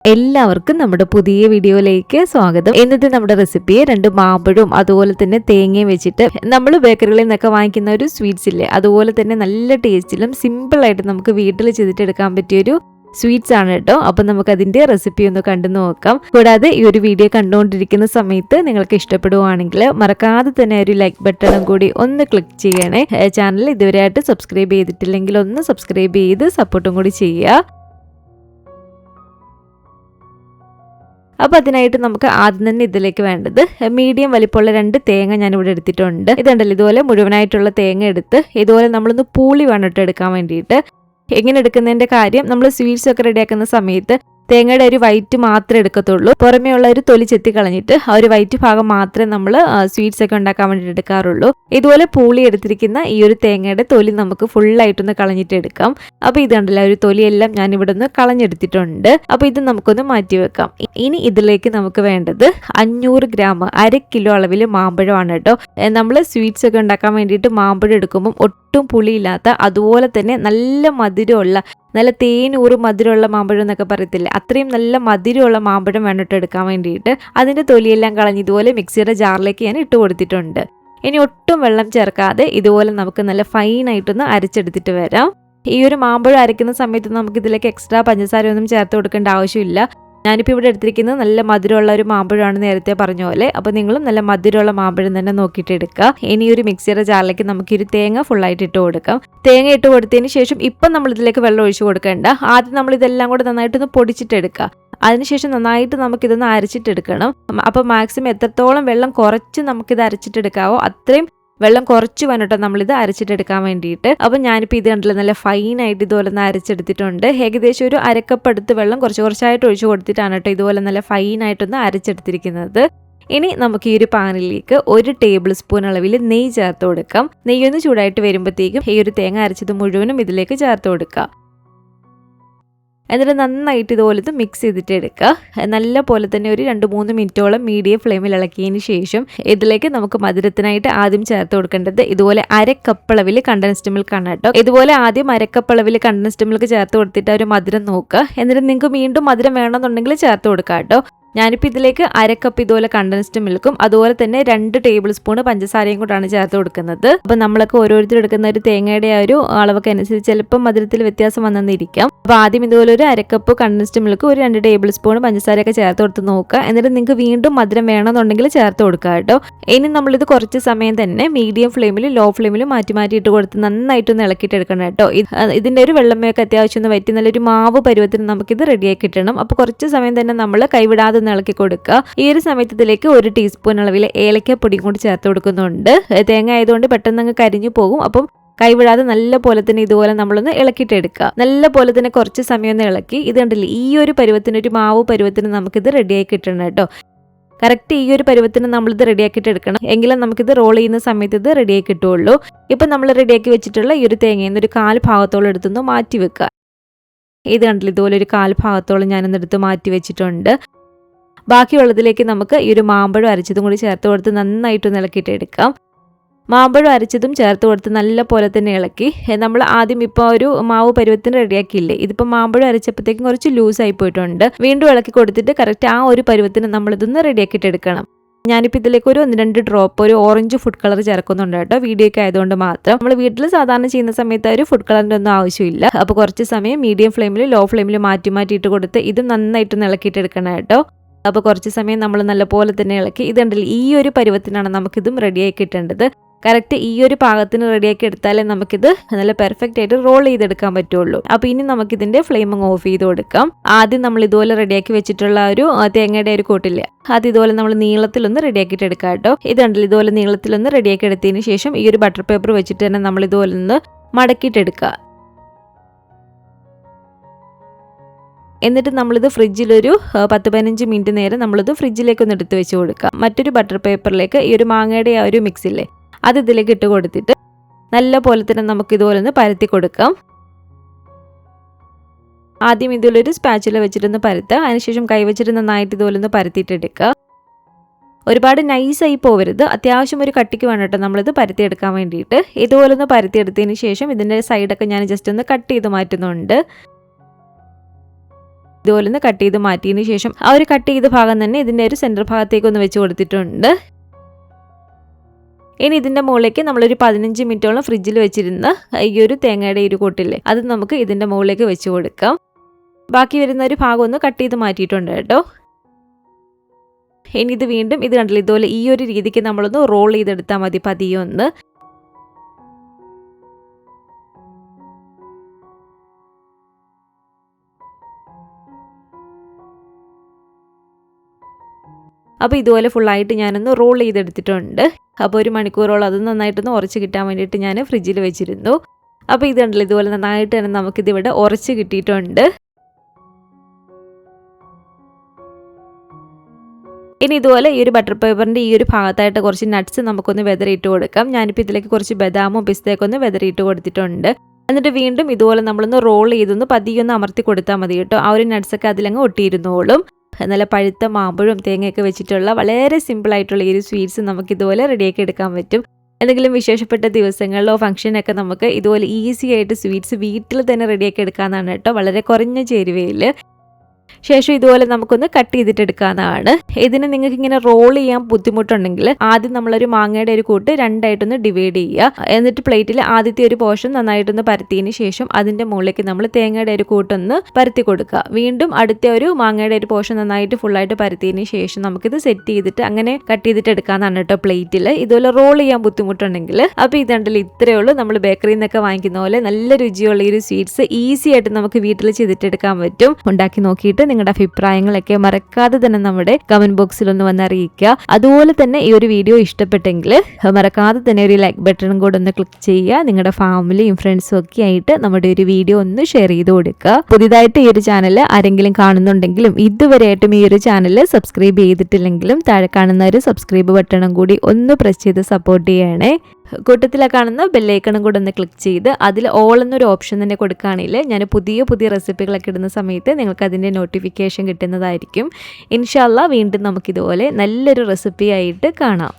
എല്ലാവർക്കും നമ്മുടെ പുതിയ വീഡിയോയിലേക്ക് സ്വാഗതം. ഇന്നത്തെ നമ്മുടെ റെസിപ്പിയെ 2 മാമ്പഴവും അതുപോലെ തന്നെ തേങ്ങയും വെച്ചിട്ട് നമ്മൾ ബേക്കറികളിൽ നിന്നൊക്കെ വാങ്ങിക്കുന്ന ഒരു സ്വീറ്റ്സ് ഇല്ലേ, അതുപോലെ തന്നെ നല്ല ടേസ്റ്റിലും സിമ്പിളായിട്ട് നമുക്ക് വീട്ടിൽ ചെയ്തിട്ടെടുക്കാൻ പറ്റിയൊരു സ്വീറ്റ്സ് ആണ് കേട്ടോ. അപ്പം നമുക്ക് അതിൻ്റെ റെസിപ്പി ഒന്ന് കണ്ടു നോക്കാം. കൂടാതെ ഈ ഒരു വീഡിയോ കണ്ടുകൊണ്ടിരിക്കുന്ന സമയത്ത് നിങ്ങൾക്ക് ഇഷ്ടപ്പെടുവാണെങ്കിൽ മറക്കാതെ തന്നെ ഒരു ലൈക്ക് ബട്ടണും കൂടി ഒന്ന് ക്ലിക്ക് ചെയ്യണേ. ചാനൽ ഇതുവരെയായിട്ട് സബ്സ്ക്രൈബ് ചെയ്തിട്ടില്ലെങ്കിൽ ഒന്ന് സബ്സ്ക്രൈബ് ചെയ്ത് സപ്പോർട്ടും കൂടി ചെയ്യുക. അപ്പോൾ അതിനായിട്ട് നമുക്ക് ആദ്യം തന്നെ ഇതിലേക്ക് വേണ്ടത് മീഡിയം വലിപ്പമുള്ള 2 തേങ്ങ ഞാനിവിടെ എടുത്തിട്ടുണ്ട്. ഇതുണ്ടല്ലോ, ഇതുപോലെ മുഴുവനായിട്ടുള്ള തേങ്ങ എടുത്ത് ഇതുപോലെ നമ്മളൊന്ന് പൂളി വേണ്ടിട്ട് എടുക്കാൻ വേണ്ടിയിട്ട്. എങ്ങനെ എടുക്കുന്നതിൻ്റെ കാര്യം, നമ്മൾ സ്വീറ്റ്സ് ഒക്കെ റെഡിയാക്കുന്ന സമയത്ത് തേങ്ങയുടെ ഒരു വൈറ്റ് മാത്രമേ എടുക്കത്തുള്ളൂ. പുറമേ ഉള്ള ഒരു തൊലി ചെത്തി കളഞ്ഞിട്ട് ആ ഒരു വൈറ്റ് ഭാഗം മാത്രമേ നമ്മൾ സ്വീറ്റ്സ് ഒക്കെ ഉണ്ടാക്കാൻ വേണ്ടിയിട്ട് എടുക്കാറുള്ളൂ. ഇതുപോലെ പൂളി എടുത്തിരിക്കുന്ന ഈ ഒരു തേങ്ങയുടെ തൊലി നമുക്ക് ഫുള്ളായിട്ടൊന്ന് കളഞ്ഞിട്ട് എടുക്കാം. അപ്പോൾ ഇത് കണ്ടില്ല, ഒരു തൊലിയെല്ലാം ഞാൻ ഇവിടെ നിന്ന് കളഞ്ഞെടുത്തിട്ടുണ്ട്. അപ്പോൾ ഇത് നമുക്കൊന്ന് മാറ്റി വെക്കാം. ഇനി ഇതിലേക്ക് നമുക്ക് വേണ്ടത് 500 ഗ്രാം 1/2 കിലോ അളവിൽ മാമ്പഴമാണ് കേട്ടോ. നമ്മൾ സ്വീറ്റ്സ് ഒക്കെ ഉണ്ടാക്കാൻ വേണ്ടിയിട്ട് മാമ്പഴം എടുക്കുമ്പം ഒട്ടും പുളിയില്ലാത്ത, അതുപോലെ തന്നെ നല്ല മധുരമുള്ള, നല്ല തേനൂറ് മധുരമുള്ള മാമ്പഴം എന്നൊക്കെ പറയത്തില്ലേ, അത്രയും നല്ല മധുരമുള്ള മാമ്പഴം വേണ്ടിട്ട് എടുക്കാൻ വേണ്ടിയിട്ട് അതിൻ്റെ തൊലിയെല്ലാം കളഞ്ഞ് ഇതുപോലെ മിക്സിയുടെ ജാറിലേക്ക് ഞാൻ ഇട്ട് കൊടുത്തിട്ടുണ്ട്. ഇനി ഒട്ടും വെള്ളം ചേർക്കാതെ ഇതുപോലെ നമുക്ക് നല്ല ഫൈനായിട്ടൊന്ന് അരച്ചെടുത്തിട്ട് വരാം. ഈ ഒരു മാമ്പഴം അരയ്ക്കുന്ന സമയത്ത് നമുക്ക് ഇതിലേക്ക് എക്സ്ട്രാ പഞ്ചസാരയൊന്നും ചേർത്ത് കൊടുക്കേണ്ട ആവശ്യമില്ല. ഞാനിപ്പോൾ ഇവിടെ എടുത്തിരിക്കുന്നത് നല്ല മധുരമുള്ള ഒരു മാമ്പഴമാണ്, നേരത്തെ പറഞ്ഞ പോലെ. അപ്പോൾ നിങ്ങളും നല്ല മധുരമുള്ള മാമ്പഴം തന്നെ നോക്കിയിട്ട് എടുക്കുക. ഇനി ഒരു മിക്സിയുടെ ജാറിലേക്ക് നമുക്ക് ഒരു തേങ്ങ ഫുള്ളായിട്ട് ഇട്ട് കൊടുക്കാം. തേങ്ങ ഇട്ട് കൊടുത്തതിന് ശേഷം ഇപ്പം നമ്മൾ ഇതിലേക്ക് വെള്ളം ഒഴിച്ച് കൊടുക്കേണ്ട. ആദ്യം നമ്മൾ ഇതെല്ലാം കൂടെ നന്നായിട്ടൊന്ന് പൊടിച്ചിട്ടെടുക്കുക. അതിനുശേഷം നന്നായിട്ട് നമുക്കിതൊന്ന് അരച്ചിട്ടെടുക്കണം. അപ്പോൾ മാക്സിമം എത്രത്തോളം വെള്ളം കുറച്ച് നമുക്കിത് അരച്ചിട്ടെടുക്കാവോ അത്രയും വെള്ളം കുറച്ച് വേണം നമ്മളിത് അരച്ചിട്ടെടുക്കാൻ വേണ്ടിയിട്ട്. അപ്പം ഞാനിപ്പോൾ ഇത് കണ്ടില്ല, നല്ല ഫൈനായിട്ട് ഇതുപോലെ ഒന്ന് അരച്ചെടുത്തിട്ടുണ്ട്. ഏകദേശം ഒരു അരക്കപ്പ് അടുത്ത് വെള്ളം കുറച്ചായിട്ട് ഒഴിച്ചു കൊടുത്തിട്ടാണ് കേട്ടോ ഇതുപോലെ നല്ല ഫൈനായിട്ടൊന്ന് അരച്ചെടുത്തിരിക്കുന്നത്. ഇനി നമുക്ക് ഈ ഒരു പാനിലേക്ക് 1 ടേബിൾ സ്പൂൺ അളവിൽ നെയ്യ് ചേർത്ത് കൊടുക്കാം. നെയ്യൊന്ന് ചൂടായിട്ട് വരുമ്പോഴത്തേക്കും ഈ ഒരു തേങ്ങ അരച്ചത് മുഴുവനും ഇതിലേക്ക് ചേർത്ത് കൊടുക്കാം. എന്നിട്ട് നന്നായിട്ട് ഇതുപോലെ മിക്സ് ചെയ്തിട്ട് എടുക്കുക. നല്ല പോലെ തന്നെ ഒരു 2-3 മിനിറ്റോളം മീഡിയം ഫ്ലെയിമിൽ ഇളക്കിയതിന് ശേഷം ഇതിലേക്ക് നമുക്ക് മധുരത്തിനായിട്ട് ആദ്യം ചേർത്ത് കൊടുക്കേണ്ടത് ഇതുപോലെ 1/2 കപ്പ് അളവിൽ കണ്ടൻസ്ഡ് മിൽക്ക് ആണ് കേട്ടോ. ഇതുപോലെ ആദ്യം 1/2 കപ്പ് അളവിൽ കണ്ടൻസ്ഡ് മിൽക്ക് ചേർത്ത് കൊടുത്തിട്ട് ഒരു മധുരം നോക്കുക. എന്നിട്ട് നിങ്ങൾക്ക് വീണ്ടും മധുരം വേണമെന്നുണ്ടെങ്കിൽ ചേർത്ത് കൊടുക്കുക കേട്ടോ. ഞാനിപ്പോൾ ഇതിലേക്ക് 1/2 കപ്പ് ഇതുപോലെ കണ്ടൻസ്ഡ് മിൽക്കും അതുപോലെ തന്നെ 2 ടേബിൾ സ്പൂൺ പഞ്ചസാരയും കൂടാണ് ചേർത്ത് കൊടുക്കുന്നത്. അപ്പോൾ നമ്മളൊക്കെ ഓരോരുത്തർ എടുക്കുന്ന ഒരു തേങ്ങയുടെ ആ ഒരു അളവൊക്കെ അനുസരിച്ച് ചിലപ്പോൾ മധുരത്തിൽ വ്യത്യാസം വന്നെന്നിരിക്കാം. അപ്പോൾ ആദ്യം ഇതുപോലെ ഒരു 1/2 കപ്പ് കണ്ടൻസ്ഡ് മിൽക്ക്, ഒരു 2 ടേബിൾ സ്പൂൺ പഞ്ചസാരയൊക്കെ ചേർത്ത് കൊടുത്ത് നോക്കുക. എന്നിട്ട് നിങ്ങൾക്ക് വീണ്ടും മധുരം വേണമെന്നുണ്ടെങ്കിൽ ചേർത്ത് കൊടുക്കുക കേട്ടോ. ഇനി നമ്മളിത് കുറച്ച് സമയം തന്നെ മീഡിയം ഫ്ലെയിമിലും ലോ ഫ്ലെയിമിലും മാറ്റി ഇട്ട് കൊടുത്ത് നന്നായിട്ടൊന്ന് ഇളക്കിയിട്ട് എടുക്കണം കേട്ടോ. ഇതിൻ്റെ ഒരു വെള്ളമയൊക്കെ അത്യാവശ്യം ഒന്ന് വറ്റി നല്ലൊരു മാവ് പരുവത്തിന് നമുക്കിത് റെഡിയാക്കി കിട്ടണം. അപ്പോൾ കുറച്ച് സമയം തന്നെ നമ്മൾ കൈവിടാതെ ഇളക്കി കൊടുക്കുക. ഈ ഒരു സമയത്ത് ഇതിലേക്ക് 1 ടീസ്പൂൺ അളവിൽ ഏലക്കപ്പൊടിയും കൂടി ചേർത്ത് കൊടുക്കുന്നുണ്ട്. തേങ്ങ ആയതുകൊണ്ട് പെട്ടെന്ന് അങ്ങ് കരിഞ്ഞു പോകും. അപ്പം കൈവിടാതെ നല്ല പോലെ തന്നെ ഇതുപോലെ നമ്മളൊന്ന് ഇളക്കിയിട്ട് എടുക്കുക. നല്ല പോലെ തന്നെ കുറച്ച് സമയം ഒന്ന് ഇളക്കി. ഇത് കണ്ടില്ലേ, ഈ ഒരു പരുവത്തിന്, ഒരു മാവ് പരുവത്തിന് നമുക്കിത് റെഡിയാക്കി കിട്ടണം കേട്ടോ. കറക്റ്റ് ഈ ഒരു പരുവത്തിന് നമ്മളിത് റെഡിയാക്കിയിട്ട് എടുക്കണം. എങ്കിലും നമുക്കിത് റോൾ ചെയ്യുന്ന സമയത്ത് ഇത് റെഡിയാക്കി കിട്ടുള്ളൂ. ഇപ്പം നമ്മൾ റെഡിയാക്കി വെച്ചിട്ടുള്ള ഈ ഒരു തേങ്ങയിൽ നിന്ന് ഒരു 1/4 ഭാഗത്തോളം എടുത്തൊന്ന് മാറ്റി വെക്കുക. ഇത് കണ്ടില്ല, ഇതുപോലെ ഒരു 1/4 ഭാഗത്തോളം ഞാനൊന്നെടുത്ത് മാറ്റി വെച്ചിട്ടുണ്ട്. ബാക്കിയുള്ളതിലേക്ക് നമുക്ക് ഈ ഒരു മാമ്പഴം അരച്ചതും കൂടി ചേർത്ത് കൊടുത്ത് നന്നായിട്ടൊന്ന് ഇളക്കിയിട്ട് എടുക്കാം. മാമ്പഴം അരച്ചതും ചേർത്ത് കൊടുത്ത് നല്ല പോലെ തന്നെ ഇളക്കി. നമ്മൾ ആദ്യം ഇപ്പോൾ ഒരു മാവ് പരുവത്തിന് റെഡിയാക്കിയില്ലേ, ഇതിപ്പോൾ മാമ്പഴം അരച്ചപ്പോഴത്തേക്കും കുറച്ച് ലൂസായി പോയിട്ടുണ്ട്. വീണ്ടും ഇളക്കി കൊടുത്തിട്ട് കറക്റ്റ് ആ ഒരു പരുവത്തിന് നമ്മളിതൊന്ന് റെഡിയാക്കിയിട്ട് എടുക്കണം. ഞാനിപ്പോൾ ഇതിലേക്ക് ഒരു 1-2 ഡ്രോപ്പ് ഒരു ഓറഞ്ച് ഫുഡ് കളർ ചേർക്കുന്നുണ്ട് കേട്ടോ, വീഡിയോയ്ക്ക് ആയതുകൊണ്ട് മാത്രം. നമ്മൾ വീട്ടിൽ സാധാരണ ചെയ്യുന്ന സമയത്ത് ഒരു ഫുഡ് കളറിൻ്റെ ഒന്നും ആവശ്യമില്ല. അപ്പോൾ കുറച്ച് സമയം മീഡിയം ഫ്ലെയിമിൽ ലോ ഫ്ലെയിമിൽ മാറ്റി ഇട്ട് കൊടുത്ത് ഇതും നന്നായിട്ടൊന്ന് ഇളക്കിയിട്ട് എടുക്കണം കേട്ടോ. അപ്പോൾ കുറച്ച് സമയം നമ്മൾ നല്ല പോലെ തന്നെ ഇളക്കി. ഇതുണ്ടല്ലോ, ഈ ഒരു പരുവത്തിനാണ് നമുക്കിതും റെഡിയാക്കി കിട്ടേണ്ടത്. കറക്റ്റ് ഈ ഒരു പാകത്തിന് റെഡിയാക്കി എടുത്താലേ നമുക്കിത് നല്ല പെർഫെക്റ്റ് ആയിട്ട് റോൾ ചെയ്തെടുക്കാൻ പറ്റുള്ളൂ. അപ്പോൾ ഇനി നമുക്കിതിൻ്റെ ഫ്ലെയിം ഓഫ് ചെയ്ത് കൊടുക്കാം. ആദ്യം നമ്മൾ ഇതുപോലെ റെഡിയാക്കി വെച്ചിട്ടുള്ള ഒരു തേങ്ങയുടെ ഒരു കൂട്ടില്ലേ, അത് ഇതുപോലെ നമ്മൾ നീളത്തിലൊന്ന് റെഡിയാക്കിയിട്ട് എടുക്കാം കേട്ടോ. ഇതുണ്ടല്ലോ, ഇതുപോലെ നീളത്തിലൊന്ന് റെഡിയാക്കി എടുത്തതിന് ശേഷം ഈ ഒരു ബട്ടർ പേപ്പർ വെച്ചിട്ട് തന്നെ നമ്മൾ ഇതുപോലെ ഒന്ന് മടക്കിയിട്ടെടുക്കുക. എന്നിട്ട് നമ്മളിത് ഫ്രിഡ്ജിലൊരു 10-15 മിനിറ്റ് നേരം നമ്മളിത് ഫ്രിഡ്ജിലേക്കൊന്ന് എടുത്ത് വെച്ച് കൊടുക്കുക. മറ്റൊരു ബട്ടർ പേപ്പറിലേക്ക് ഈ ഒരു മാങ്ങയുടെ ആ ഒരു മിക്സില്ലേ, അത് ഇതിലേക്ക് ഇട്ട് കൊടുത്തിട്ട് നല്ല പോലെ തന്നെ നമുക്ക് ഇതുപോലെ ഒന്ന് പരത്തി കൊടുക്കാം. ആദ്യം ഇതിലൊരു സ്പാച്ചുല വെച്ചിട്ടൊന്ന് പരത്തുക. അതിനുശേഷം കൈവച്ചിട്ട് നന്നായിട്ട് ഇതുപോലെ ഒന്ന് പരത്തിയിട്ടെടുക്കുക. ഒരുപാട് നൈസായി പോവരുത്, അത്യാവശ്യം ഒരു കട്ടിക്ക് വേണം കേട്ടോ നമ്മളിത് പരത്തിയെടുക്കാൻ വേണ്ടിയിട്ട്. ഇതുപോലെ ഒന്ന് പരത്തിയെടുത്തതിന് ശേഷം ഇതിൻ്റെ സൈഡൊക്കെ ഞാൻ ജസ്റ്റ് ഒന്ന് കട്ട് ചെയ്ത് മാറ്റുന്നുണ്ട്. ഇതുപോലെ ഒന്ന് കട്ട് ചെയ്ത് മാറ്റിയതിന് ശേഷം ആ ഒരു കട്ട് ചെയ്ത ഭാഗം തന്നെ ഇതിൻ്റെ ഒരു സെൻറ്റർ ഭാഗത്തേക്ക് ഒന്ന് വെച്ച് കൊടുത്തിട്ടുണ്ട്. ഇനി ഇതിൻ്റെ മുകളിലേക്ക് നമ്മളൊരു 15 മിനിറ്റോളം ഫ്രിഡ്ജിൽ വെച്ചിരുന്ന ഈ ഒരു തേങ്ങയുടെ ഒരു കൂട്ടില്ലേ അത് നമുക്ക് ഇതിൻ്റെ മുകളിലേക്ക് വെച്ച് കൊടുക്കാം. ബാക്കി വരുന്ന ഒരു ഭാഗം ഒന്ന് കട്ട് ചെയ്ത് മാറ്റിയിട്ടുണ്ട് കേട്ടോ. ഇനി ഇത് വീണ്ടും ഇത് കണ്ടില്ല ഇതുപോലെ ഈ ഒരു രീതിക്ക് നമ്മളൊന്ന് റോൾ ചെയ്തെടുത്താൽ മതി പതിയെ ഒന്ന്. അപ്പോൾ ഇതുപോലെ ഫുള്ളായിട്ട് ഞാനൊന്ന് റോൾ ചെയ്തെടുത്തിട്ടുണ്ട്. അപ്പോൾ 1 മണിക്കൂറോളം അത് നന്നായിട്ടൊന്ന് ഉറച്ച് കിട്ടാൻ വേണ്ടിയിട്ട് ഞാൻ ഫ്രിഡ്ജിൽ വെച്ചിരുന്നു. അപ്പോൾ ഇത് കണ്ടില്ല ഇതുപോലെ നന്നായിട്ട് തന്നെ നമുക്കിതിവിടെ ഉറച്ച് കിട്ടിയിട്ടുണ്ട്. ഇനി ഇതുപോലെ ഈ ഒരു ബട്ടർ പേപ്പറിൻ്റെ ഈ ഒരു ഭാഗത്തായിട്ട് കുറച്ച് നട്ട്സ് നമുക്കൊന്ന് വെതറിയിട്ട് കൊടുക്കാം. ഞാനിപ്പോൾ ഇതിലേക്ക് കുറച്ച് ബദാമും പിസ്തയൊക്കെ ഒന്ന് വെതറിയിട്ട് കൊടുത്തിട്ടുണ്ട്. എന്നിട്ട് വീണ്ടും ഇതുപോലെ നമ്മളൊന്ന് റോൾ ചെയ്തൊന്ന് പതിയൊന്ന് അമർത്തി കൊടുത്താൽ മതി കേട്ടോ. ആ ഒരു നട്ട്സൊക്കെ അതിലങ്ങ് ഒട്ടിയിരുന്നോളും. നല്ല പഴുത്ത മാമ്പഴവും തേങ്ങയൊക്കെ വെച്ചിട്ടുള്ള വളരെ സിമ്പിളായിട്ടുള്ള ഈ ഒരു സ്വീറ്റ്സ് നമുക്കിതുപോലെ റെഡിയാക്കി എടുക്കാൻ പറ്റും. എന്തെങ്കിലും വിശേഷപ്പെട്ട ദിവസങ്ങളിലോ ഫംഗ്ഷനൊക്കെ നമുക്ക് ഇതുപോലെ ഈസി ആയിട്ട് സ്വീറ്റ്സ് വീട്ടിൽ തന്നെ റെഡിയാക്കി എടുക്കാമെന്നാണ് കേട്ടോ, വളരെ കുറഞ്ഞ ചേരുവയിൽ. ശേഷം ഇതുപോലെ നമുക്കൊന്ന് കട്ട് ചെയ്തിട്ട് എടുക്കാവുന്നതാണ്. ഇതിന് നിങ്ങൾക്ക് ഇങ്ങനെ റോൾ ചെയ്യാൻ ബുദ്ധിമുട്ടുണ്ടെങ്കിൽ ആദ്യം നമ്മളൊരു മാങ്ങയുടെ ഒരു കൂട്ട് രണ്ടായിട്ടൊന്ന് ഡിവൈഡ് ചെയ്യുക. എന്നിട്ട് പ്ലേറ്റിൽ ആദ്യത്തെ ഒരു പോർഷൻ നന്നായിട്ടൊന്ന് പരത്തിയതിന് ശേഷം അതിൻ്റെ മുകളിലേക്ക് നമ്മൾ തേങ്ങയുടെ ഒരു കൂട്ടൊന്ന് പരത്തി കൊടുക്കുക. വീണ്ടും അടുത്ത ഒരു മാങ്ങയുടെ ഒരു പോർഷൻ നന്നായിട്ട് ഫുള്ളായിട്ട് പരത്തിയതിന് ശേഷം നമുക്കിത് സെറ്റ് ചെയ്തിട്ട് അങ്ങനെ കട്ട് ചെയ്തിട്ട് എടുക്കാമെന്നാണ് കേട്ടോ പ്ലേറ്റിൽ. ഇതുപോലെ റോൾ ചെയ്യാൻ ബുദ്ധിമുട്ടുണ്ടെങ്കിൽ. അപ്പോൾ ഇതുണ്ടല്ലോ ഇത്രയേ ഉള്ളൂ. നമ്മൾ ബേക്കറിയിൽ നിന്നൊക്കെ വാങ്ങിക്കുന്ന പോലെ നല്ല രുചിയുള്ള ഈ ഒരു സ്വീറ്റ്സ് ഈസി ആയിട്ട് നമുക്ക് വീട്ടിൽ ചെയ്തിട്ടെടുക്കാൻ പറ്റും. ഉണ്ടാക്കി നോക്കിയിട്ട് നിങ്ങളുടെ അഭിപ്രായങ്ങളൊക്കെ മറക്കാതെ തന്നെ നമ്മുടെ കമന്റ് ബോക്സിൽ ഒന്ന് വന്ന് അറിയിക്കുക. അതുപോലെ തന്നെ ഈ ഒരു വീഡിയോ ഇഷ്ടപ്പെട്ടെങ്കിൽ മറക്കാതെ തന്നെ ഒരു ലൈക്ക് ബട്ടണും കൂടെ ഒന്ന് ക്ലിക്ക് ചെയ്യുക. നിങ്ങളുടെ ഫാമിലിയും ഫ്രണ്ട്സും ഒക്കെ ആയിട്ട് നമ്മുടെ ഒരു വീഡിയോ ഒന്ന് ഷെയർ ചെയ്ത് കൊടുക്കുക. പുതിയതായിട്ട് ഈ ഒരു ചാനൽ ആരെങ്കിലും കാണുന്നുണ്ടെങ്കിലും ഇതുവരെയായിട്ടും ഈ ഒരു ചാനൽ സബ്സ്ക്രൈബ് ചെയ്തിട്ടില്ലെങ്കിലും താഴെ കാണുന്ന ഒരു സബ്സ്ക്രൈബ് ബട്ടണും കൂടി ഒന്ന് പ്രസ് ചെയ്ത് സപ്പോർട്ട് ചെയ്യണേ. കൂട്ടത്തിലെ കാണുന്ന ബെല്ലൈക്കണും കൂടെ ഒന്ന് ക്ലിക്ക് ചെയ്ത് അതിൽ ഓൾ എന്നൊരു ഓപ്ഷൻ തന്നെ കൊടുക്കുകയാണെങ്കിൽ ഞാൻ പുതിയ റെസിപ്പികളൊക്കെ ഇടുന്ന സമയത്ത് നിങ്ങൾക്ക് അതിൻ്റെ നോട്ടിഫിക്കേഷൻ കിട്ടുന്നതായിരിക്കും. ഇൻഷാ അല്ലാഹ് വീണ്ടും നമുക്കിതുപോലെ നല്ലൊരു റെസിപ്പി ആയിട്ട് കാണാം.